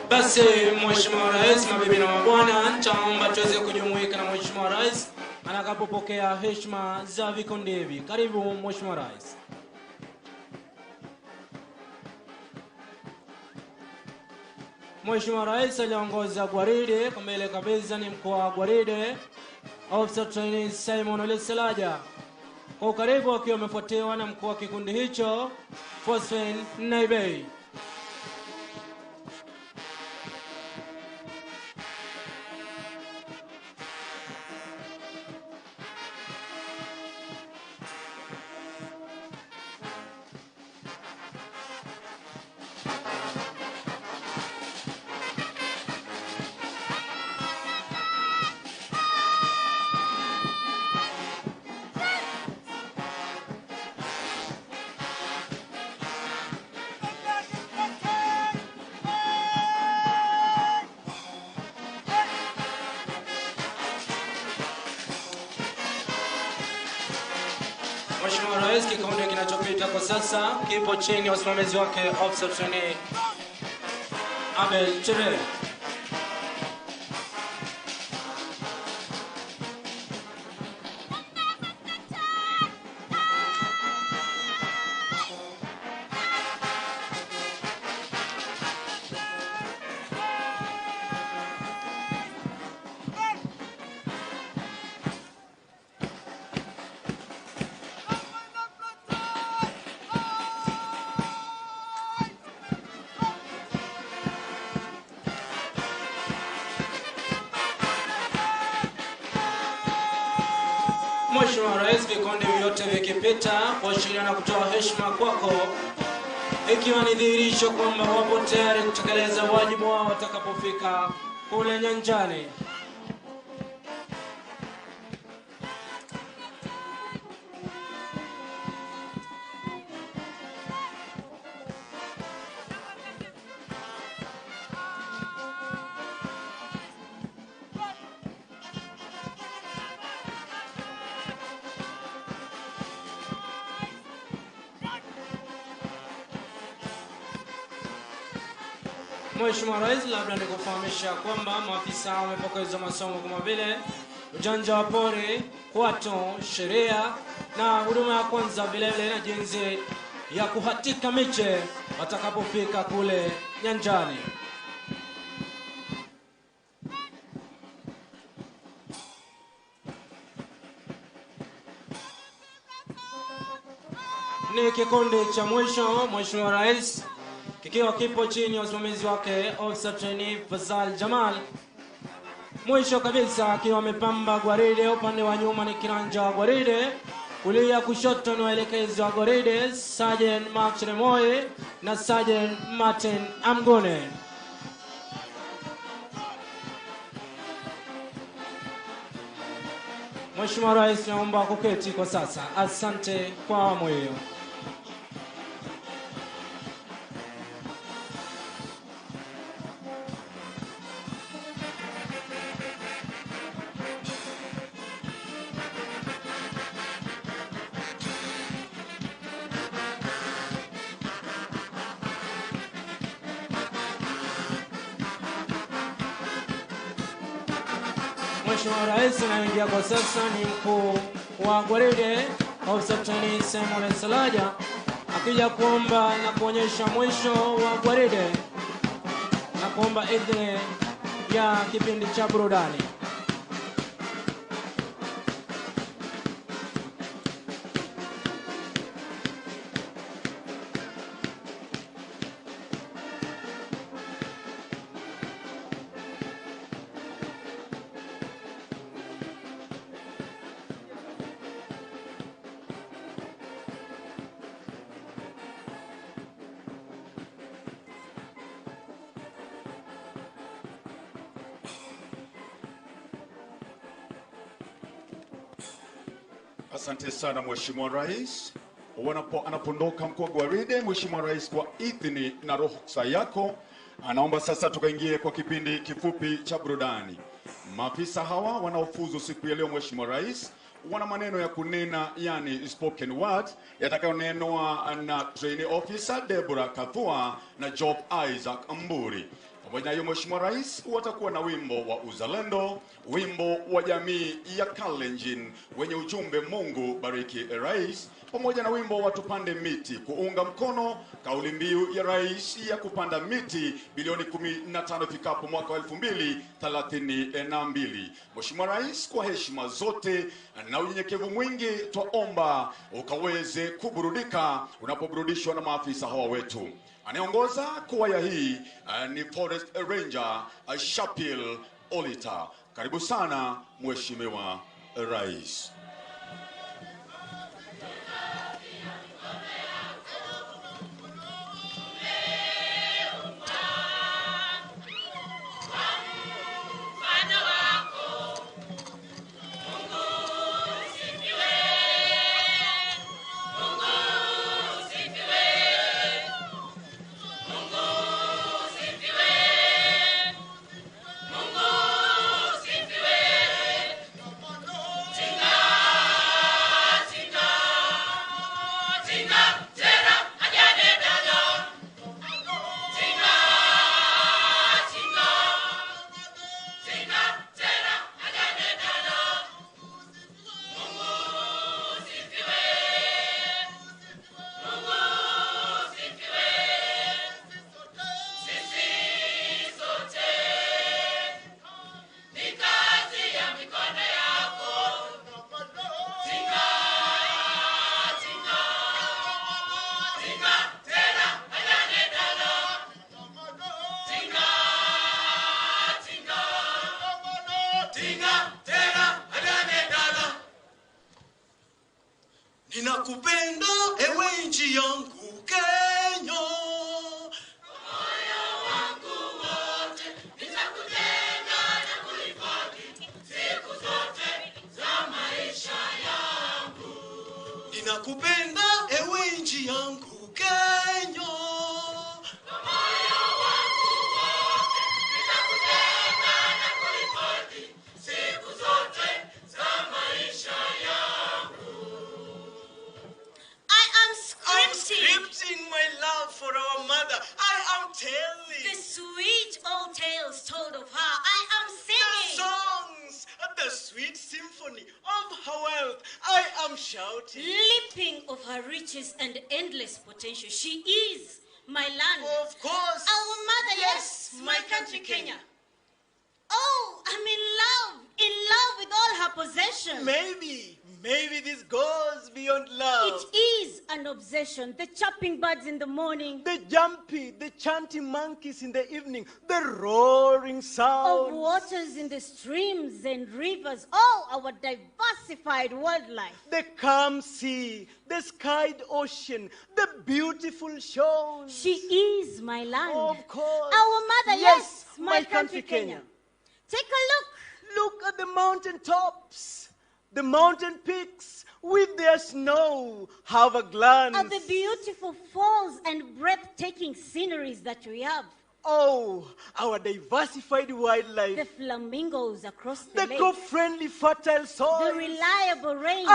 Basi Mheshimiwa Rais, mabibi na mabwana, nitaomba tuweze kujumuika na Mheshimiwa Rais anakapopokea heshima za vikundi hivi. Karibu Mheshimiwa Rais. Mheshimiwa Rais aliongoza gwaride kwa mbele kabisa ni mkuu wa gwaride Officer Trainees Simon Oleselaja. Kwa karibu akiwa amefuatiwa na mkuu wa kikundi hicho Fosfen Naibei. Mheshimiwa Rais, kikundi kinachopita kwa sasa kipo chini ya usimamizi wake Officer Trainee Abel Chebe. Mheshimiwa Rais, vikundi vyote vikipita kuashiria na kutoa heshima kwako, ikiwa ni dhihirisho kwamba wapo tayari kutekeleza wajibu wao watakapofika kule nyanjani. Mheshimiwa Rais, labda nikufahamisha kwamba maafisa wamepokezwa masomo kama vile ujanja wa pori, kwato, sheria na huduma ya kwanza, vile vile na jinsi ya kuhatika miche watakapofika kule nyanjani. ni kikundi cha mwisho, Mheshimiwa Rais, kikiwa kipo chini ya usimamizi wake Officer Trainee Fazal Jamal. Mwisho kabisa akiwa amepamba gwaride, upande wa nyuma ni kiranja wa gwaride, kulia kushoto ni waelekezi wa gwaride Sergeant Mark Cheremoye na Sergeant Martin Amgone. Mheshimiwa Rais, naomba kuketi kwa sasa. Asante kwa awamu hiyo. Mheshimiwa Rais anaingia kwa sasa ni mkuu wa gwaride Officer Trainee Simon Salaja, akija kuomba na kuonyesha mwisho wa gwaride na kuomba idhini ya kipindi cha burudani. Asante sana Mheshimiwa Rais. Anapondoka mkuu wa gwaride, Mheshimiwa Rais, kwa idhini na ruhusa yako, anaomba sasa tukaingie kwa kipindi kifupi cha burudani. Maafisa hawa wanaofuzu siku ya leo, Mheshimiwa Rais, wana maneno ya kunena, yani spoken word, yatakayonenwa na Trainee Officer Deborah Kathua na Job Isaac Mburi. Pamoja na hiyo, Mheshimiwa Rais, watakuwa na wimbo wa uzalendo, wimbo wa jamii ya Kalenjin wenye ujumbe Mungu bariki Rais, pamoja na wimbo wa tupande miti kuunga mkono kauli mbiu ya Rais ya kupanda miti bilioni 15 ifikapo mwaka 2032. Mheshimiwa Rais, kwa heshima zote na unyenyekevu mwingi, twaomba ukaweze kuburudika unapoburudishwa na maafisa hawa wetu. Anayeongoza kwaya hii ni Forest Ranger Shapil Olita. Karibu sana Mheshimiwa Rais. Ninakupenda ewe nchi yangu Kenya, moyo wangu wote nitakujenga na kuhifadhi siku zote za maisha yangu. Ninakupenda ewe nchi yangu Kenya, moyo wangu wote nitakujenga na kuhifadhi siku zote za maisha yangu. I'm scripting my love for our mother. I am telling the sweet old tales told of her. I am singing the songs, the sweet symphony of her wealth. I am shouting, leaping of her riches and endless potential. She is my land. Of course. Our mother, yes, my country, Kenya. Oh, I'm in love with all her possessions. Maybe maybe this goes beyond love. It is an obsession. The chirping birds in the morning. The jumpy, the chanting monkeys in the evening. The roaring sounds. Of waters in the streams and rivers. Oh, our diversified wildlife. The calm sea, the skied ocean, the beautiful shores. She is my land. Of course. Our mother, yes, my country, Kenya. Take a look. Look at the mountain tops, the mountain peaks with their snow. Have a glance. At the beautiful falls and breathtaking sceneries that we have. Oh, our diversified wildlife. The flamingos across the lake. Eco-friendly fertile soil. The reliable rains.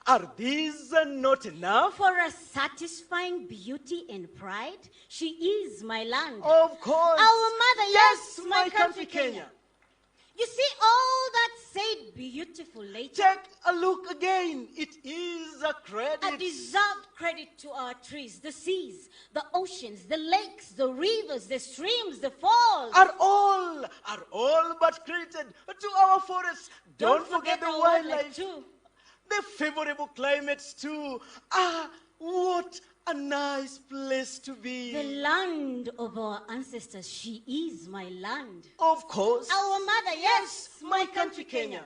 Are these not enough? For a satisfying beauty and pride, she is my land. Of course. Our mother, yes, my country, Kenya. You see all that said beautiful later. Take a look again. It is a credit. A deserved credit to our trees, the seas, the oceans, the lakes, the rivers, the streams, the falls. Are all but credited to our forests. Don't forget the wildlife too. The favorable climates too. Ah, what a nice place to be. The land of our ancestors. She is my land. Of course. Our mother, yes, my country, Kenya.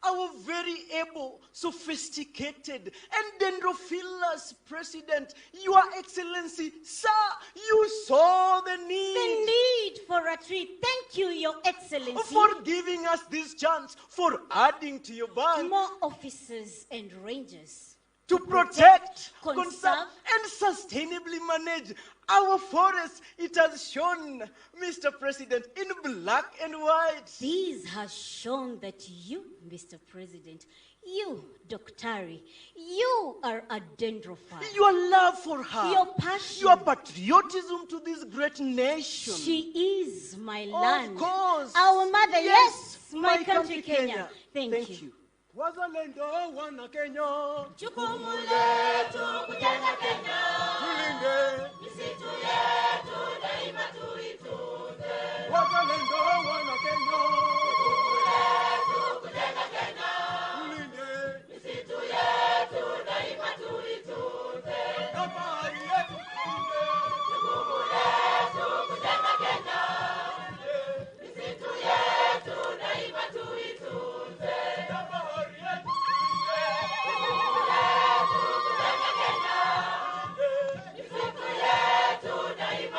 Our very able, sophisticated, and dendrophilous president, Your Excellency, sir, you saw the need. The need for a tree. Thank you, Your Excellency. For giving us this chance, for adding to your band. More officers and rangers. To protect, conserve, and sustainably manage our forests. It has shown, Mr. President, in black and white. This has shown that you, Mr. President, you, Doctari, you are a dendrophile. Your love for her, your passion, your patriotism to this great nation. She is my land. Of course. Our mother, yes, my country, Kenya. Thank you. Wazalendo wana Kenya, jukumu letu kujenga Kenya, tulinde misitu yetu daima tuitunze. Wazalendo wana Kenya, jukumu letu kujenga Kenya, tulinde misitu yetu daima tuitunze. Na bahari yetu tulinde, jukumu letu kujenga Kenya, misitu yetu daima tuitunze. Daima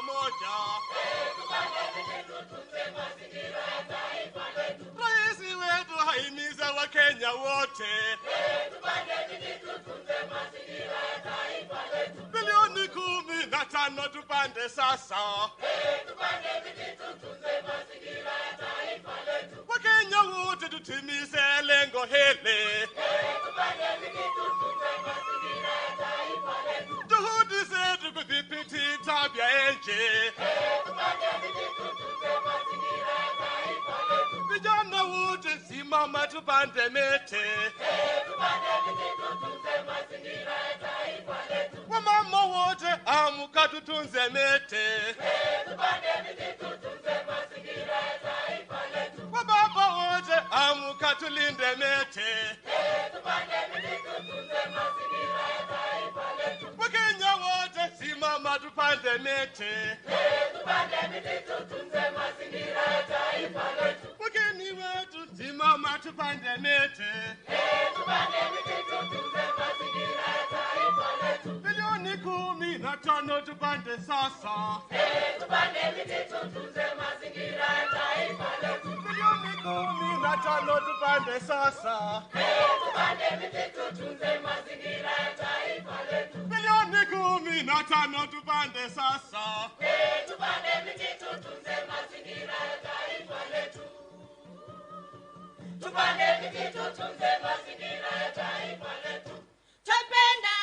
pamoja. Tupande miti tutunze mazingira ya taifa letu. Rais wetu haimiza Wakenya wote. Tupande miti tutunze mazingira ya taifa letu. Bilioni 15 tupande sasa. Tupande miti tutunze mazingira ya taifa letu. Wakenya wote tutimize lengo hili. Tupande miti tutunze mazingira ya taifa letu. Juhudi zetu kudhibiti tabia nchi. Tupande miti tutunze mazingira ya taifa letu. Vijana wote simama tupande miti. Tupande miti tutunze mazingira ya taifa letu. Wamama wote amka tutunze miti. Tupande miti tutunze mazingira ya taifa letu. Wababa wote amka tulinde miti. Tupande miti tutunze mazingira ya taifa letu. Wakenya wote simama tupande miti. Tupande miti tutunze mazingira ya taifa letu. Wageni wetu simama tupande miti. Tupande miti tutunze mazingira ya taifa letu. Bilioni 15 tupande sasa. Tupande miti tutunze mazingira ya taifa letu. Bilioni 15 tupande sasa. Tupande miti tutunze mazingira ya taifa letu. Bilioni 15 tupande sasa. Tupande miti tutunze mazingira ya taifa letu. Tupande miti tutunze mazingira ya taifa letu. Twapenda